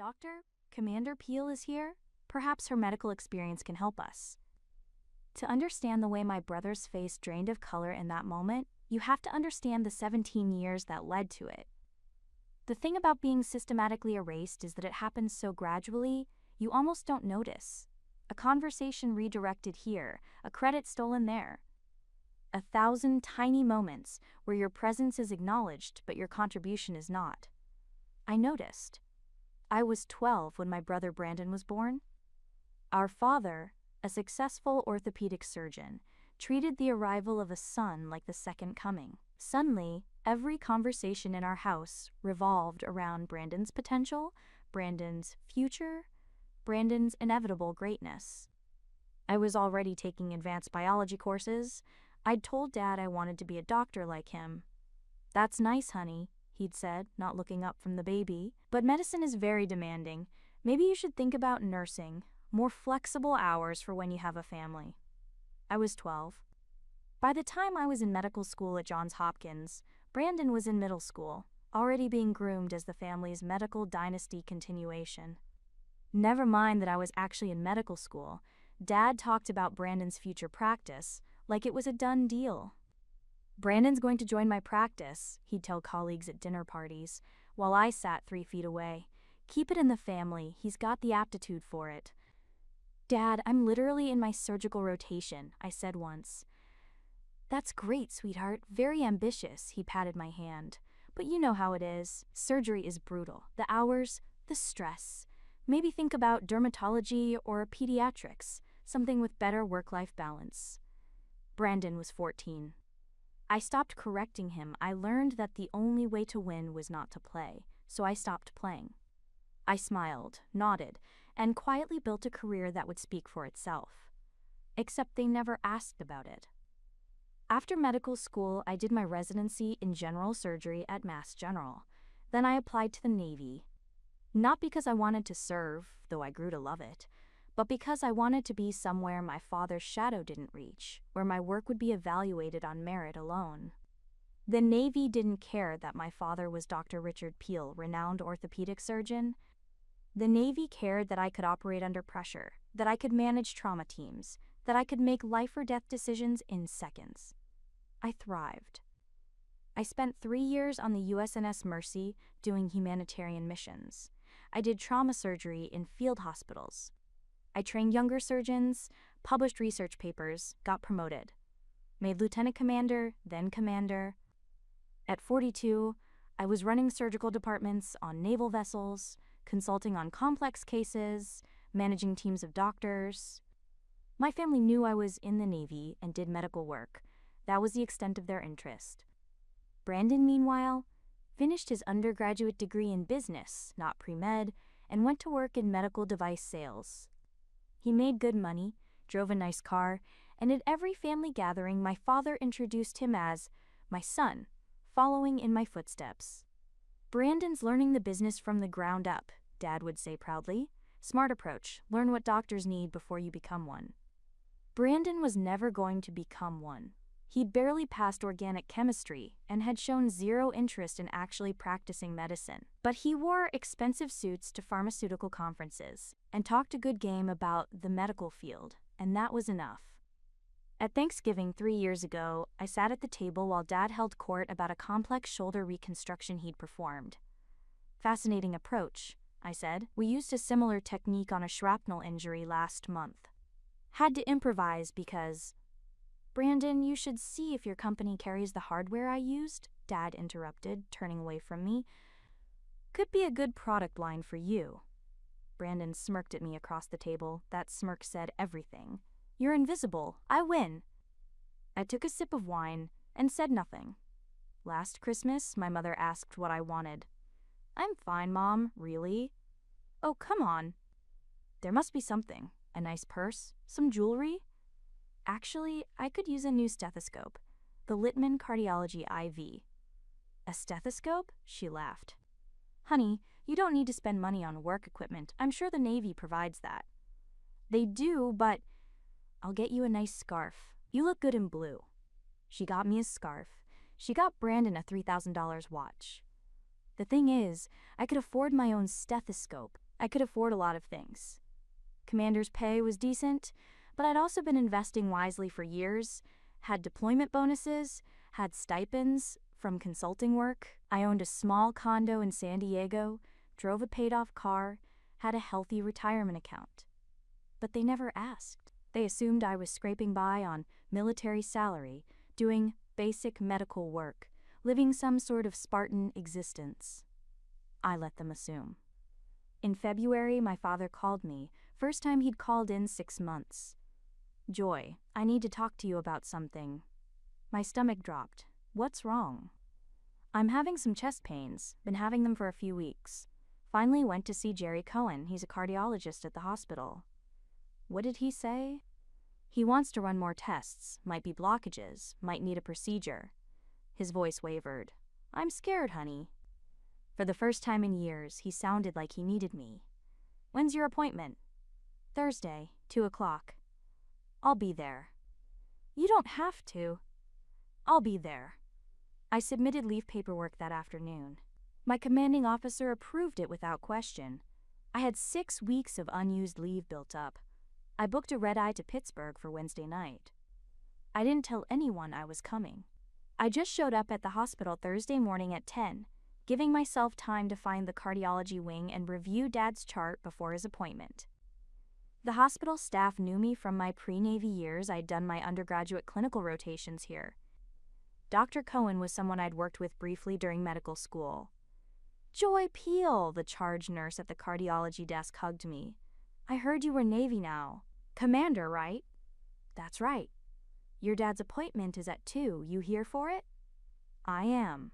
Doctor, Commander Peel is here. Perhaps her medical experience can help us. To understand the way my brother's face drained of color in that moment, you have to understand the 17 years that led to it. The thing about being systematically erased is that it happens so gradually, you almost don't notice. A conversation redirected here, a credit stolen there. 1,000 tiny moments where your presence is acknowledged but your contribution is not. I noticed. I was 12 when my brother Brandon was born. Our father, a successful orthopedic surgeon, treated the arrival of a son like the second coming. Suddenly, every conversation in our house revolved around Brandon's potential, Brandon's future, Brandon's inevitable greatness. I was already taking advanced biology courses. I'd told Dad I wanted to be a doctor like him. "That's nice, honey," he'd said, not looking up from the baby. "But medicine is very demanding. Maybe you should think about nursing, more flexible hours for when you have a family." I was 12. By the time I was in medical school at Johns Hopkins, Brandon was in middle school, already being groomed as the family's medical dynasty continuation. Never mind that I was actually in medical school, Dad talked about Brandon's future practice like it was a done deal. "Brandon's going to join my practice," he'd tell colleagues at dinner parties, while I sat 3 feet away. "Keep it in the family, he's got the aptitude for it." "Dad, I'm literally in my surgical rotation," I said once. "That's great, sweetheart, very ambitious," he patted my hand. "But you know how it is. Surgery is brutal. The hours, the stress. Maybe think about dermatology or pediatrics, something with better work-life balance." Brandon was 14. I stopped correcting him. I learned that the only way to win was not to play, so I stopped playing. I smiled, nodded, and quietly built a career that would speak for itself. Except they never asked about it. After medical school, I did my residency in general surgery at Mass General. Then I applied to the Navy. Not because I wanted to serve, though I grew to love it, but because I wanted to be somewhere my father's shadow didn't reach, where my work would be evaluated on merit alone. The Navy didn't care that my father was Dr. Richard Peel, renowned orthopedic surgeon. The Navy cared that I could operate under pressure, that I could manage trauma teams, that I could make life or death decisions in seconds. I thrived. I spent 3 years on the USNS Mercy doing humanitarian missions. I did trauma surgery in field hospitals. I trained younger surgeons, published research papers, got promoted. Made lieutenant commander, then commander. At 42, I was running surgical departments on naval vessels, consulting on complex cases, managing teams of doctors. My family knew I was in the Navy and did medical work. That was the extent of their interest. Brandon, meanwhile, finished his undergraduate degree in business, not pre-med, and went to work in medical device sales. He made good money, drove a nice car, and at every family gathering my father introduced him as my son, following in my footsteps. "Brandon's learning the business from the ground up," Dad would say proudly. "Smart approach, learn what doctors need before you become one." Brandon was never going to become one. He'd barely passed organic chemistry and had shown zero interest in actually practicing medicine. But he wore expensive suits to pharmaceutical conferences and talked a good game about the medical field, and that was enough. At Thanksgiving 3 years ago, I sat at the table while Dad held court about a complex shoulder reconstruction he'd performed. "Fascinating approach," I said. "We used a similar technique on a shrapnel injury last month. Had to improvise because—" "Brandon, you should see if your company carries the hardware I used," Dad interrupted, turning away from me. "Could be a good product line for you." Brandon smirked at me across the table. That smirk said everything. "You're invisible. I win." I took a sip of wine and said nothing. Last Christmas, my mother asked what I wanted. "I'm fine, Mom, really?" "Oh, come on." "There must be something. A nice purse? Some jewelry?" "Actually, I could use a new stethoscope. The Littman Cardiology IV." "A stethoscope?" She laughed. "Honey, you don't need to spend money on work equipment. I'm sure the Navy provides that." "They do, but—" "I'll get you a nice scarf. You look good in blue." She got me a scarf. She got Brandon a $3,000 watch. The thing is, I could afford my own stethoscope. I could afford a lot of things. Commander's pay was decent, but I'd also been investing wisely for years, had deployment bonuses, had stipends from consulting work. I owned a small condo in San Diego, drove a paid-off car, had a healthy retirement account. But they never asked. They assumed I was scraping by on military salary, doing basic medical work, living some sort of Spartan existence. I let them assume. In February, my father called me, first time he'd called in 6 months. "Joy, I need to talk to you about something." My stomach dropped. "What's wrong?" "I'm having some chest pains, been having them for a few weeks. Finally went to see Jerry Cohen, he's a cardiologist at the hospital." "What did he say?" "He wants to run more tests, might be blockages, might need a procedure." His voice wavered. "I'm scared, honey." For the first time in years, he sounded like he needed me. "When's your appointment?" "Thursday, 2 o'clock. "I'll be there." "You don't have to." "I'll be there." I submitted leave paperwork that afternoon. My commanding officer approved it without question. I had 6 weeks of unused leave built up. I booked a red-eye to Pittsburgh for Wednesday night. I didn't tell anyone I was coming. I just showed up at the hospital Thursday morning at 10, giving myself time to find the cardiology wing and review Dad's chart before his appointment. The hospital staff knew me from my pre-Navy years. I'd done my undergraduate clinical rotations here. Dr. Cohen was someone I'd worked with briefly during medical school. "Joy Peel," the charge nurse at the cardiology desk hugged me. "I heard you were Navy now. Commander, right?" "That's right." "Your dad's appointment is at 2. You here for it?" "I am."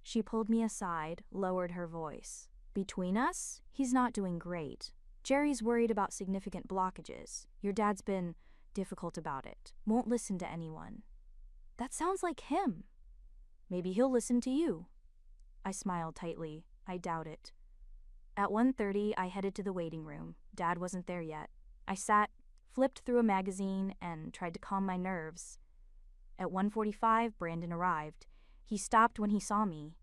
She pulled me aside, lowered her voice. "Between us, he's not doing great. Jerry's worried about significant blockages. Your dad's been difficult about it. Won't listen to anyone." "That sounds like him." "Maybe he'll listen to you." I smiled tightly. I doubt it. At 1:30, I headed to the waiting room. Dad wasn't there yet. I sat, flipped through a magazine, and tried to calm my nerves. At 1:45, Brandon arrived. He stopped when he saw me.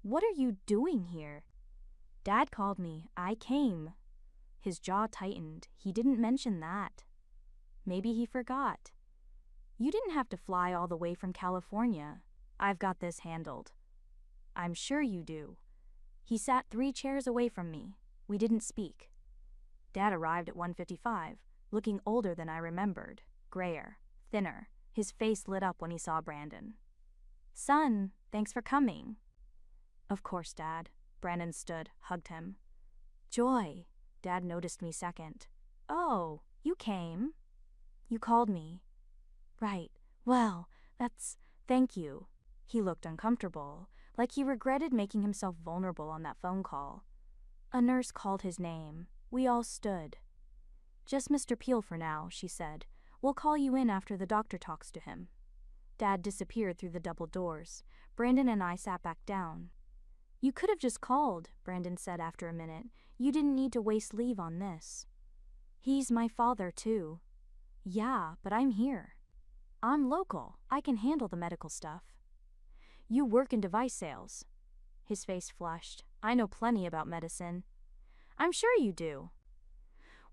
"What are you doing here?" "Dad called me. I came." His jaw tightened. He didn't mention that. Maybe he forgot. "You didn't have to fly all the way from California. I've got this handled." "I'm sure you do." He sat 3 chairs away from me. We didn't speak. Dad arrived at 1:55, looking older than I remembered, grayer, thinner. His face lit up when he saw Brandon. "Son, thanks for coming." "Of course, Dad." Brandon stood, hugged him. "Joy." Dad noticed me second. "Oh, you came." "You called me." "Right. Well, thank you." He looked uncomfortable, like he regretted making himself vulnerable on that phone call. A nurse called his name. We all stood. "Just Mr. Peel for now," she said. "We'll call you in after the doctor talks to him." Dad disappeared through the double doors. Brandon and I sat back down. "You could have just called," Brandon said after a minute. "You didn't need to waste leave on this." "He's my father, too." "Yeah, but I'm here. I'm local. I can handle the medical stuff." "You work in device sales." His face flushed. "I know plenty about medicine." "I'm sure you do."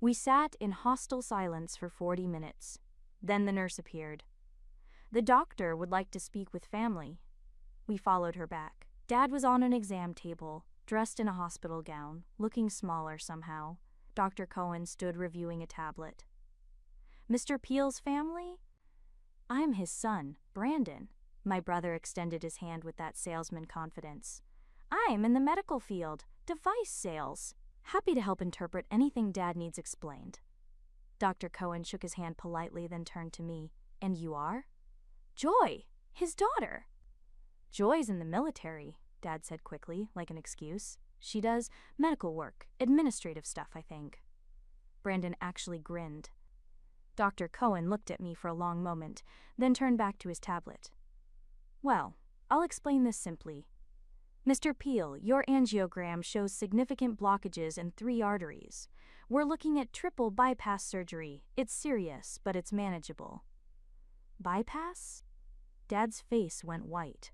We sat in hostile silence for 40 minutes. Then the nurse appeared. "The doctor would like to speak with family." We followed her back. Dad was on an exam table, dressed in a hospital gown, looking smaller somehow. Dr. Cohen stood reviewing a tablet. "Mr. Peel's family?" "I'm his son, Brandon." My brother extended his hand with that salesman confidence. "I'm in the medical field, device sales. Happy to help interpret anything Dad needs explained." Dr. Cohen shook his hand politely, then turned to me. "And you are?" "Joy, his daughter." "Joy's in the military," Dad said quickly, like an excuse. "She does medical work, administrative stuff, I think." Brandon actually grinned. Dr. Cohen looked at me for a long moment, then turned back to his tablet. "Well, I'll explain this simply. Mr. Peel, your angiogram shows significant blockages in 3 arteries. We're looking at triple bypass surgery. It's serious, but it's manageable." "Bypass?" Dad's face went white.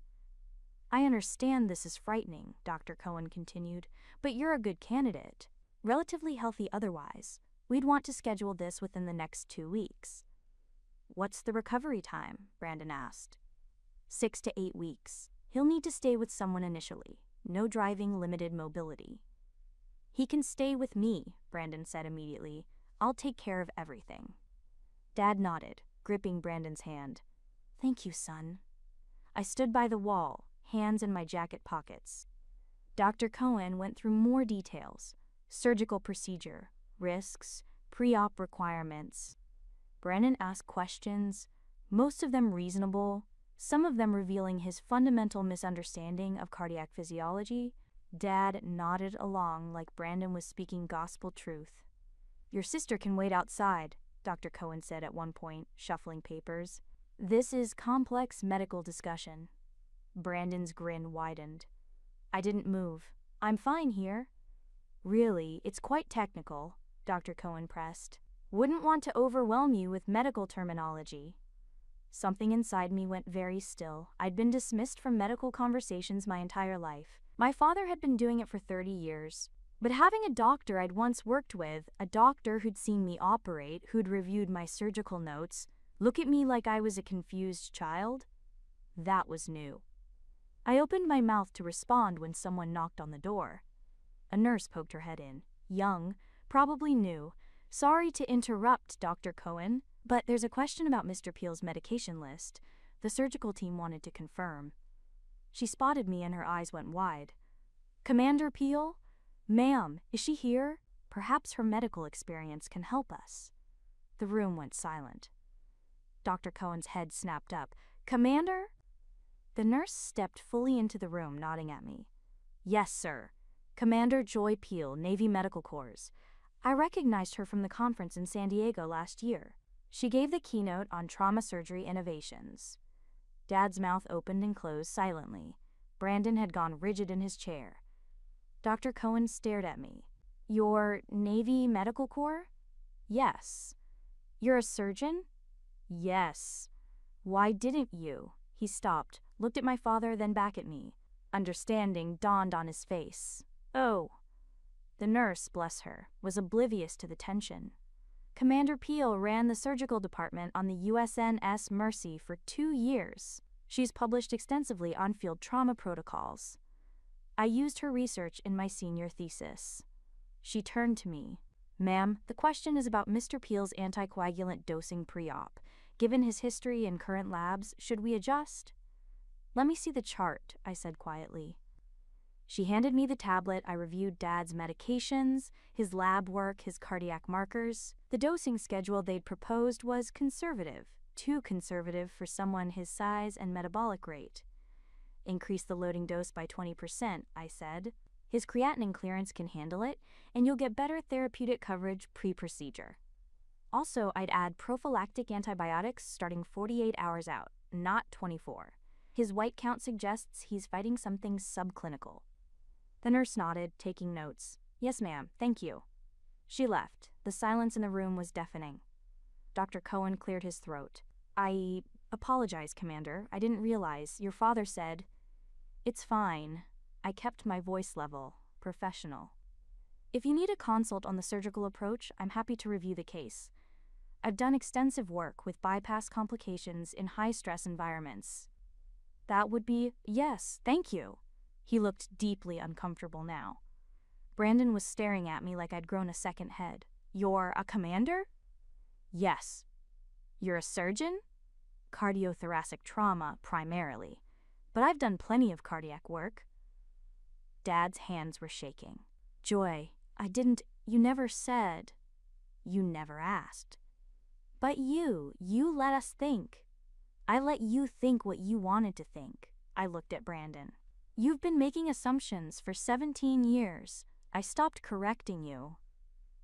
"I understand this is frightening," Dr. Cohen continued, "but you're a good candidate. Relatively healthy otherwise. We'd want to schedule this within the next 2 weeks. What's the recovery time? Brandon asked. 6 to 8 weeks. He'll need to stay with someone initially. No driving, limited mobility. He can stay with me, Brandon said immediately. I'll take care of everything. Dad nodded, gripping Brandon's hand. Thank you, son. I stood by the wall, hands in my jacket pockets. Dr. Cohen went through more details. Surgical procedure, risks, pre-op requirements. Brandon asked questions, most of them reasonable, some of them revealing his fundamental misunderstanding of cardiac physiology. Dad nodded along like Brandon was speaking gospel truth. Your sister can wait outside, Dr. Cohen said at one point, shuffling papers. This is complex medical discussion. Brandon's grin widened. I didn't move. I'm fine here. Really, it's quite technical, Dr. Cohen pressed. Wouldn't want to overwhelm you with medical terminology. Something inside me went very still. I'd been dismissed from medical conversations my entire life. My father had been doing it for 30 years. But having a doctor I'd once worked with, a doctor who'd seen me operate, who'd reviewed my surgical notes, look at me like I was a confused child, that was new. I opened my mouth to respond when someone knocked on the door. A nurse poked her head in. Young, probably new. Sorry to interrupt, Dr. Cohen, but there's a question about Mr. Peel's medication list. The surgical team wanted to confirm. She spotted me and her eyes went wide. Commander Peel? Ma'am, is she here? Perhaps her medical experience can help us. The room went silent. Dr. Cohen's head snapped up. Commander? The nurse stepped fully into the room, nodding at me. Yes, sir. Commander Joy Peel, Navy Medical Corps. I recognized her from the conference in San Diego last year. She gave the keynote on trauma surgery innovations. Dad's mouth opened and closed silently. Brandon had gone rigid in his chair. Dr. Cohen stared at me. Your Navy Medical Corps? Yes. You're a surgeon? Yes. Why didn't you? He stopped, looked at my father, then back at me. Understanding dawned on his face. Oh. The nurse, bless her, was oblivious to the tension. Commander Peel ran the surgical department on the USNS Mercy for 2 years. She's published extensively on field trauma protocols. I used her research in my senior thesis. She turned to me. Ma'am, the question is about Mr. Peel's anticoagulant dosing pre-op. Given his history and current labs, should we adjust? Let me see the chart, I said quietly. She handed me the tablet. I reviewed Dad's medications, his lab work, his cardiac markers. The dosing schedule they'd proposed was conservative, too conservative for someone his size and metabolic rate. Increase the loading dose by 20%, I said. His creatinine clearance can handle it, and you'll get better therapeutic coverage pre-procedure. Also, I'd add prophylactic antibiotics starting 48 hours out, not 24. His white count suggests he's fighting something subclinical. The nurse nodded, taking notes. Yes, ma'am, thank you. She left. The silence in the room was deafening. Dr. Cohen cleared his throat. I apologize, Commander. I didn't realize. Your father said... It's fine. I kept my voice level, professional. If you need a consult on the surgical approach, I'm happy to review the case. I've done extensive work with bypass complications in high-stress environments. That would be... Yes, thank you. He looked deeply uncomfortable now. Brandon was staring at me like I'd grown a second head. You're a commander? Yes. You're a surgeon? Cardiothoracic trauma, primarily. But I've done plenty of cardiac work. Dad's hands were shaking. Joy, you never said. You never asked. But you let us think. I let you think what you wanted to think. I looked at Brandon. You've been making assumptions for 17 years. I stopped correcting you.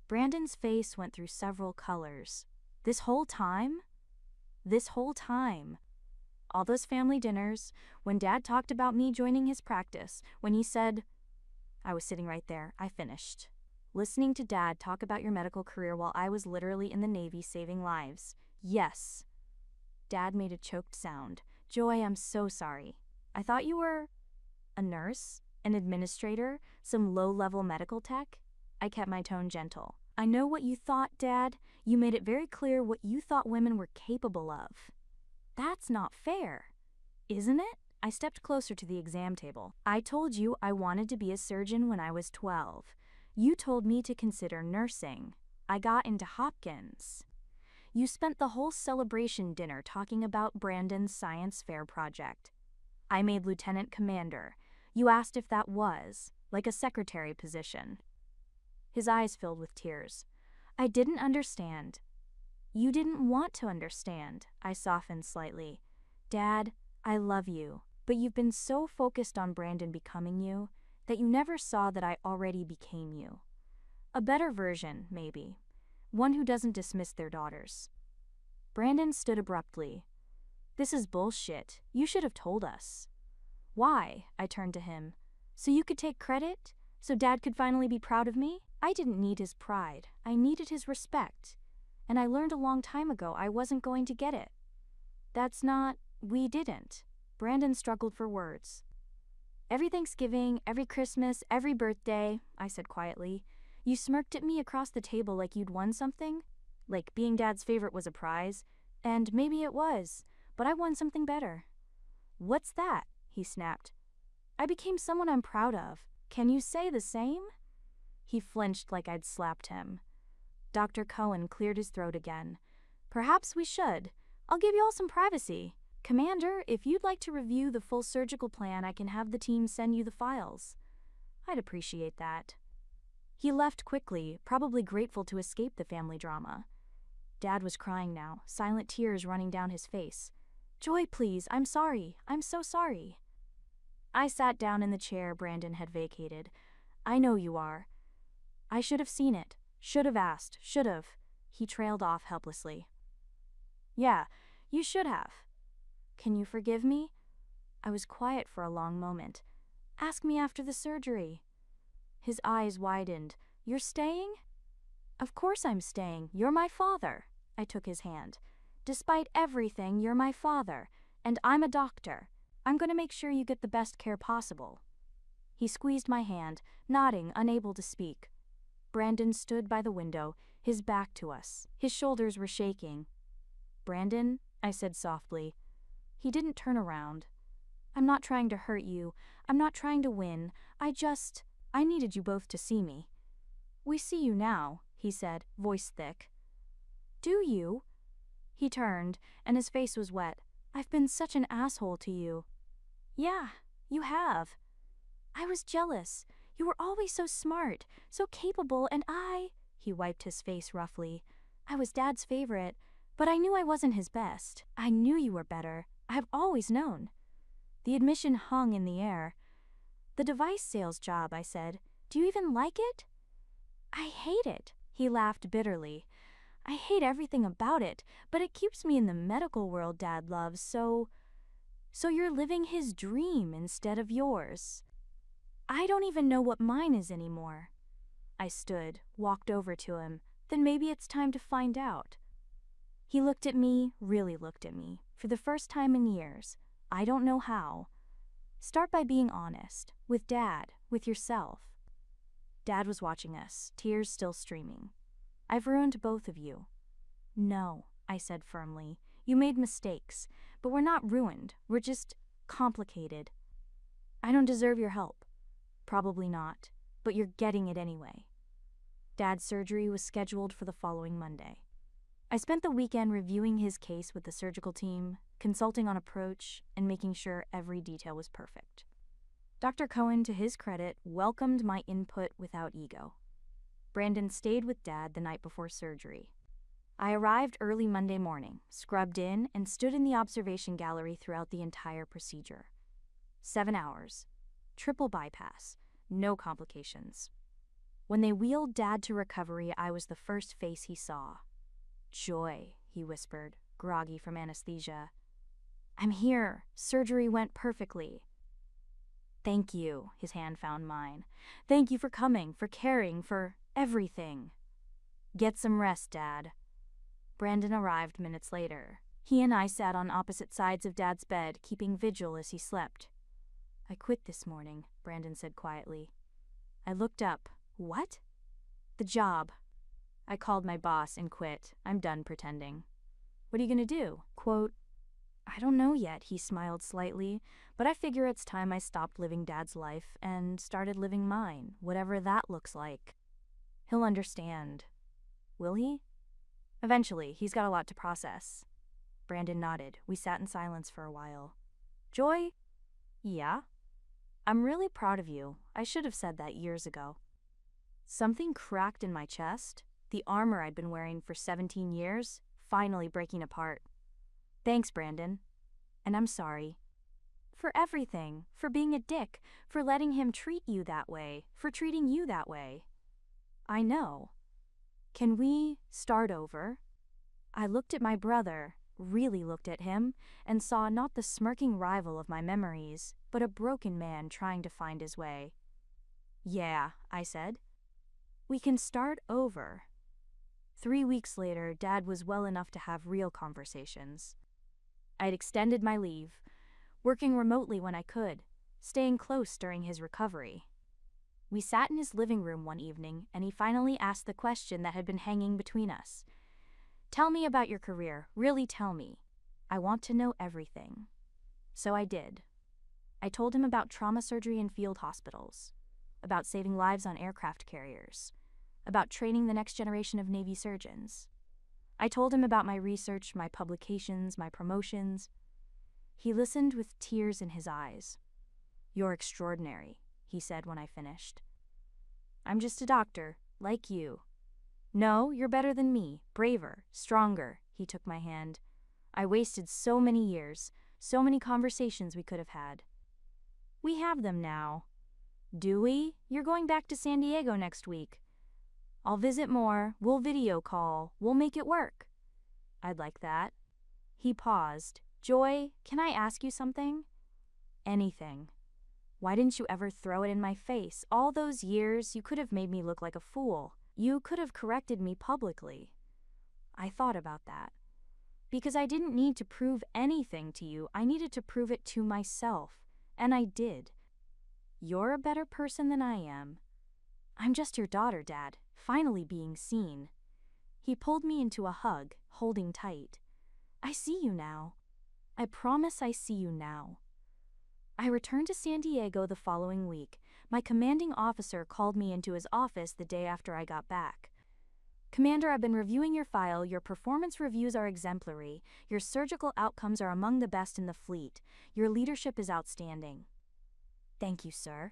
Brandon's face went through several colors. This whole time? This whole time. All those family dinners, when Dad talked about me joining his practice, when he said... I was sitting right there. I finished. Listening to Dad talk about your medical career while I was literally in the Navy saving lives. Yes. Dad made a choked sound. Joy, I'm so sorry. I thought you were... a nurse? An administrator? Some low-level medical tech? I kept my tone gentle. I know what you thought, Dad. You made it very clear what you thought women were capable of. That's not fair, isn't it? I stepped closer to the exam table. I told you I wanted to be a surgeon when I was 12. You told me to consider nursing. I got into Hopkins. You spent the whole celebration dinner talking about Brandon's science fair project. I made lieutenant commander. You asked if that was, like a secretary position. His eyes filled with tears. I didn't understand. You didn't want to understand. I softened slightly. Dad, I love you, but you've been so focused on Brandon becoming you that you never saw that I already became you. A better version, maybe. One who doesn't dismiss their daughters. Brandon stood abruptly. This is bullshit. You should have told us. Why? I turned to him. So you could take credit? So Dad could finally be proud of me? I didn't need his pride. I needed his respect. And I learned a long time ago I wasn't going to get it. That's not... We didn't. Brandon struggled for words. Every Thanksgiving, every Christmas, every birthday, I said quietly, you smirked at me across the table like you'd won something. Like being Dad's favorite was a prize. And maybe it was, but I won something better. What's that? He snapped. I became someone I'm proud of. Can you say the same? He flinched like I'd slapped him. Dr. Cohen cleared his throat again. Perhaps we should. I'll give you all some privacy. Commander, if you'd like to review the full surgical plan, I can have the team send you the files. I'd appreciate that. He left quickly, probably grateful to escape the family drama. Dad was crying now, silent tears running down his face. Joy, please, I'm sorry. I'm so sorry. I sat down in the chair Brandon had vacated. I know you are. I should have seen it. Should have asked. Should have. He trailed off helplessly. Yeah, you should have. Can you forgive me? I was quiet for a long moment. Ask me after the surgery. His eyes widened. You're staying? Of course I'm staying. You're my father. I took his hand. Despite everything, you're my father, and I'm a doctor. I'm going to make sure you get the best care possible. He squeezed my hand, nodding, unable to speak. Brandon stood by the window, his back to us. His shoulders were shaking. Brandon, I said softly. He didn't turn around. I'm not trying to hurt you. I'm not trying to win. I needed you both to see me. We see you now, he said, voice thick. Do you? He turned, and his face was wet. I've been such an asshole to you. Yeah, you have. I was jealous. You were always so smart, so capable, and he wiped his face roughly. I was Dad's favorite, but I knew I wasn't his best. I knew you were better. I've always known. The admission hung in the air. The device sales job, I said. Do you even like it? I hate it. He laughed bitterly. I hate everything about it, but it keeps me in the medical world Dad loves, so you're living his dream instead of yours. I don't even know what mine is anymore. I stood, walked over to him. Then maybe it's time to find out. He looked at me, really looked at me, for the first time in years. I don't know how. Start by being honest, with Dad, with yourself. Dad was watching us, tears still streaming. I've ruined both of you. No, I said firmly. You made mistakes, but we're not ruined. We're just complicated. I don't deserve your help. Probably not, but you're getting it anyway. Dad's surgery was scheduled for the following Monday. I spent the weekend reviewing his case with the surgical team, consulting on approach, and making sure every detail was perfect. Dr. Cohen, to his credit, welcomed my input without ego. Brandon stayed with Dad the night before surgery. I arrived early Monday morning, scrubbed in, and stood in the observation gallery throughout the entire procedure. 7 hours. Triple bypass. No complications. When they wheeled Dad to recovery, I was the first face he saw. Joy, he whispered, groggy from anesthesia. I'm here. Surgery went perfectly. Thank you, his hand found mine. Thank you for coming, for caring, for everything. Get some rest, Dad. Brandon arrived minutes later. He and I sat on opposite sides of Dad's bed, keeping vigil as he slept. I quit this morning, Brandon said quietly. I looked up. What? The job. I called my boss and quit. I'm done pretending. What are you gonna do? Quote, I don't know yet, he smiled slightly, but I figure it's time I stopped living Dad's life and started living mine, whatever that looks like. He'll understand. Will he? Eventually, he's got a lot to process. Brandon nodded. We sat in silence for a while. Joy? Yeah? I'm really proud of you. I should have said that years ago. Something cracked in my chest, the armor I'd been wearing for 17 years, finally breaking apart. Thanks, Brandon. And I'm sorry. For everything, for being a dick, for letting him treat you that way, for treating you that way. I know. Can we start over? I looked at my brother, really looked at him, and saw not the smirking rival of my memories, but a broken man trying to find his way. Yeah, I said. We can start over. 3 weeks later, Dad was well enough to have real conversations. I'd extended my leave, working remotely when I could, staying close during his recovery. We sat in his living room one evening, and he finally asked the question that had been hanging between us. Tell me about your career, really tell me. I want to know everything. So I did. I told him about trauma surgery in field hospitals, about saving lives on aircraft carriers, about training the next generation of Navy surgeons. I told him about my research, my publications, my promotions. He listened with tears in his eyes. You're extraordinary, he said when I finished. I'm just a doctor, like you. No, you're better than me, braver, stronger, he took my hand. I wasted so many years, so many conversations we could have had. We have them now. Do we? You're going back to San Diego next week. I'll visit more, we'll video call, we'll make it work. I'd like that. He paused. Joy, can I ask you something? Anything. Why didn't you ever throw it in my face? All those years, you could have made me look like a fool. You could have corrected me publicly. I thought about that. Because I didn't need to prove anything to you, I needed to prove it to myself. And I did. You're a better person than I am. I'm just your daughter, Dad, finally being seen. He pulled me into a hug, holding tight. I see you now. I promise I see you now. I returned to San Diego the following week. My commanding officer called me into his office the day after I got back. Commander, I've been reviewing your file. Your performance reviews are exemplary. Your surgical outcomes are among the best in the fleet. Your leadership is outstanding. Thank you, sir.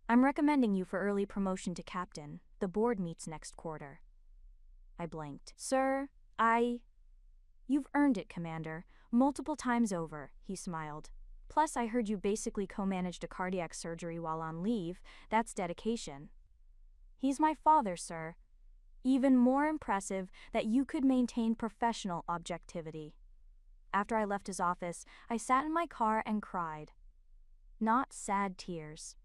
I'm recommending you for early promotion to captain. The board meets next quarter. I blinked. Sir, You've earned it, Commander. Multiple times over, he smiled. Plus, I heard you basically co-managed a cardiac surgery while on leave. That's dedication. He's my father, sir. Even more impressive that you could maintain professional objectivity. After I left his office, I sat in my car and cried. Not sad tears.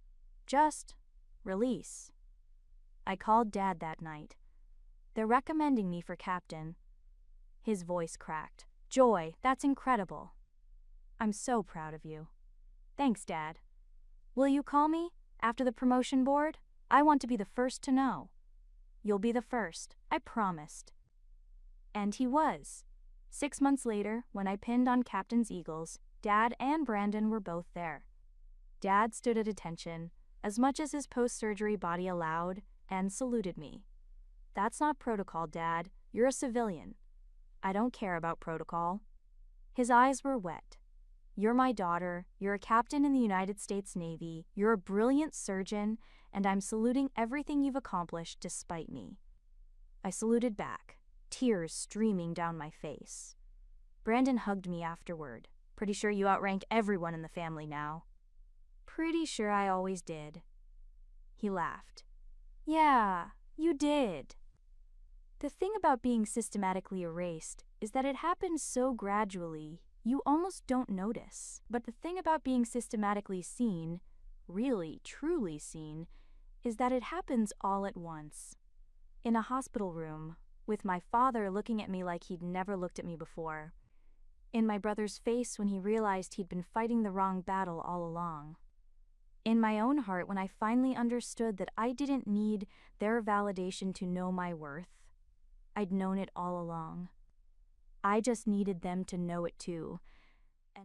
Just release. I called Dad that night. They're recommending me for captain. His voice cracked. Joy, that's incredible. I'm so proud of you. Thanks, Dad. Will you call me after the promotion board? I want to be the first to know. You'll be the first, I promised. And he was. 6 months later, when I pinned on Captain's Eagles, Dad and Brandon were both there. Dad stood at attention, as much as his post-surgery body allowed, and saluted me. That's not protocol, Dad. You're a civilian. I don't care about protocol. His eyes were wet. You're my daughter, you're a captain in the United States Navy, you're a brilliant surgeon, and I'm saluting everything you've accomplished despite me. I saluted back, tears streaming down my face. Brandon hugged me afterward. Pretty sure you outrank everyone in the family now. Pretty sure I always did. He laughed. Yeah, you did. The thing about being systematically erased is that it happens so gradually, you almost don't notice. But the thing about being systematically seen, really, truly seen, is that it happens all at once. In a hospital room, with my father looking at me like he'd never looked at me before. In my brother's face when he realized he'd been fighting the wrong battle all along. In my own heart, when I finally understood that I didn't need their validation to know my worth, I'd known it all along. I just needed them to know it too,